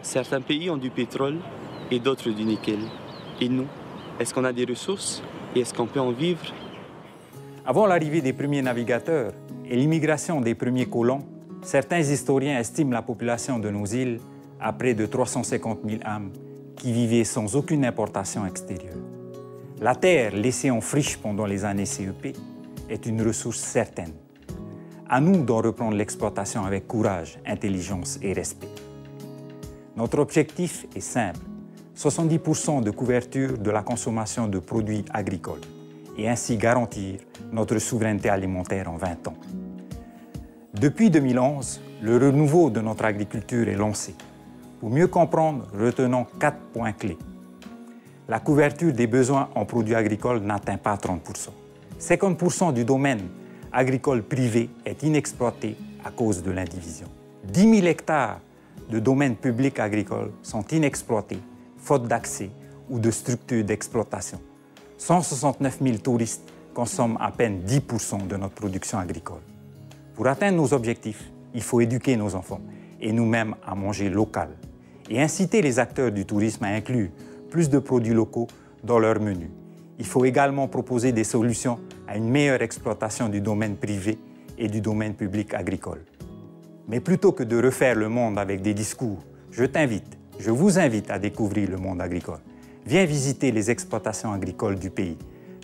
Certains pays ont du pétrole et d'autres du nickel. Et nous, est-ce qu'on a des ressources et est-ce qu'on peut en vivre? Avant l'arrivée des premiers navigateurs et l'immigration des premiers colons, certains historiens estiment la population de nos îles à près de 350 000 âmes qui vivaient sans aucune importation extérieure. La terre laissée en friche pendant les années CEP est une ressource certaine. À nous d'en reprendre l'exploitation avec courage, intelligence et respect. Notre objectif est simple, 70% de couverture de la consommation de produits agricoles et ainsi garantir notre souveraineté alimentaire en 20 ans. Depuis 2011, le renouveau de notre agriculture est lancé. Pour mieux comprendre, retenons 4 points clés. La couverture des besoins en produits agricoles n'atteint pas 30%. 50% du domaine agricole privé est inexploité à cause de l'indivision. 10 000 hectares de domaines publics agricoles sont inexploités, faute d'accès ou de structures d'exploitation. 169 000 touristes consomment à peine 10% de notre production agricole. Pour atteindre nos objectifs, il faut éduquer nos enfants et nous-mêmes à manger local et inciter les acteurs du tourisme à inclure plus de produits locaux dans leur menu. Il faut également proposer des solutions à une meilleure exploitation du domaine privé et du domaine public agricole. Mais plutôt que de refaire le monde avec des discours, je vous invite à découvrir le monde agricole. Viens visiter les exploitations agricoles du pays.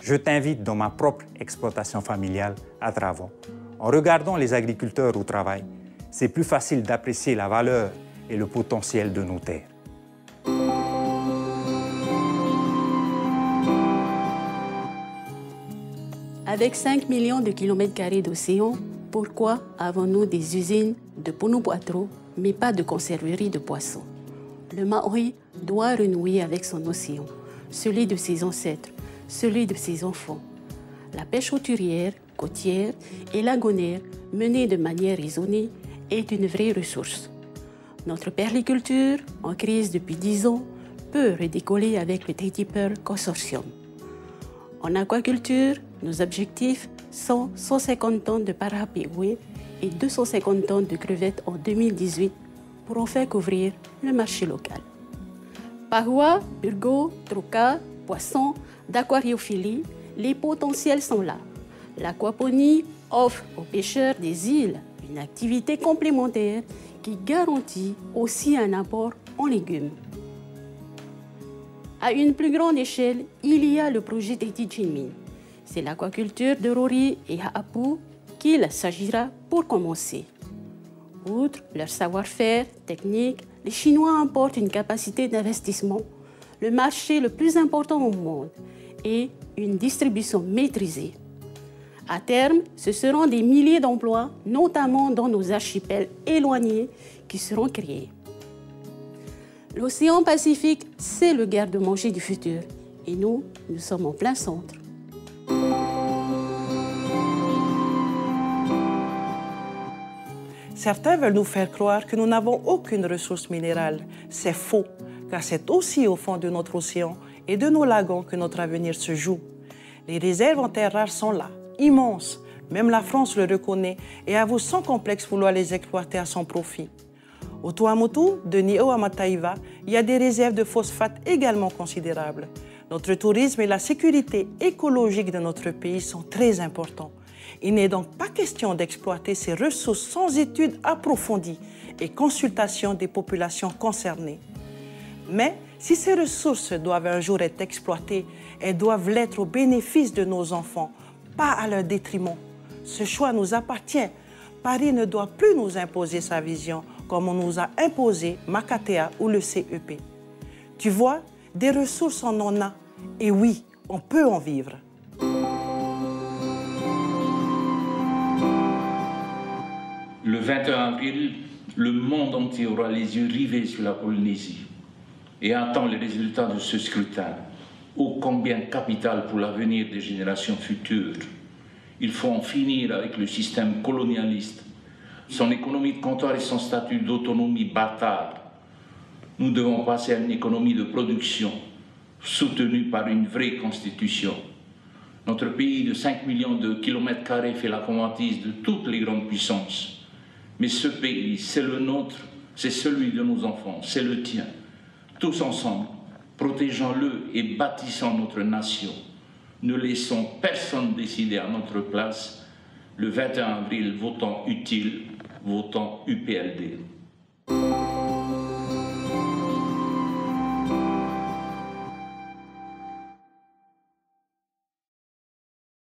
Je t'invite dans ma propre exploitation familiale à Travon. En regardant les agriculteurs au travail, c'est plus facile d'apprécier la valeur et le potentiel de nos terres. Avec 5 millions de kilomètres carrés d'océan, pourquoi avons-nous des usines de pono-poitreau, mais pas de conserverie de poissons? Le Maori doit renouer avec son océan, celui de ses ancêtres, celui de ses enfants. La pêche hauturière, côtière et lagonaire, menée de manière raisonnée, est une vraie ressource. Notre perliculture, en crise depuis 10 ans, peut redécoller avec le Treaty Pearl Consortium. En aquaculture, nos objectifs sont 150 tonnes de parapéoué et 250 tonnes de crevettes en 2018 pour enfin couvrir le marché local. Parois, burgo, troca, poissons, d'aquariophilie, les potentiels sont là. L'aquaponie offre aux pêcheurs des îles une activité complémentaire qui garantit aussi un apport en légumes. À une plus grande échelle, il y a le projet Tahiti Jinmin. C'est l'aquaculture de Rori et Ha'apu qu'il s'agira pour commencer. Outre leur savoir-faire technique, les Chinois importent une capacité d'investissement, le marché le plus important au monde et une distribution maîtrisée. À terme, ce seront des milliers d'emplois, notamment dans nos archipels éloignés, qui seront créés. L'océan Pacifique, c'est le garde-manger du futur. Et nous sommes en plein centre. Certains veulent nous faire croire que nous n'avons aucune ressource minérale. C'est faux, car c'est aussi au fond de notre océan et de nos lagons que notre avenir se joue. Les réserves en terres rares sont là, immenses. Même la France le reconnaît et avoue sans complexe vouloir les exploiter à son profit. Au Tuamotu, de Niue à Mataiva, il y a des réserves de phosphate également considérables. Notre tourisme et la sécurité écologique de notre pays sont très importants. Il n'est donc pas question d'exploiter ces ressources sans études approfondies et consultation des populations concernées. Mais si ces ressources doivent un jour être exploitées, elles doivent l'être au bénéfice de nos enfants, pas à leur détriment. Ce choix nous appartient. Paris ne doit plus nous imposer sa vision comme on nous a imposé Makatea ou le CEP. Tu vois, des ressources on en a. Et oui, on peut en vivre. Le 21 avril, le monde entier aura les yeux rivés sur la Polynésie et attend les résultats de ce scrutin, ô combien capital pour l'avenir des générations futures. Il faut en finir avec le système colonialiste, son économie de comptoir et son statut d'autonomie bâtard. Nous devons passer à une économie de production, soutenue par une vraie constitution. Notre pays de 5 millions de kilomètres carrés fait la convoitise de toutes les grandes puissances. Mais ce pays, c'est le nôtre c'est celui de nos enfants, c'est le tien. Tous ensemble, protégeons-le et bâtissons notre nation. Ne laissons personne décider à notre place. Le 21 avril, votons utile, votons UPLD.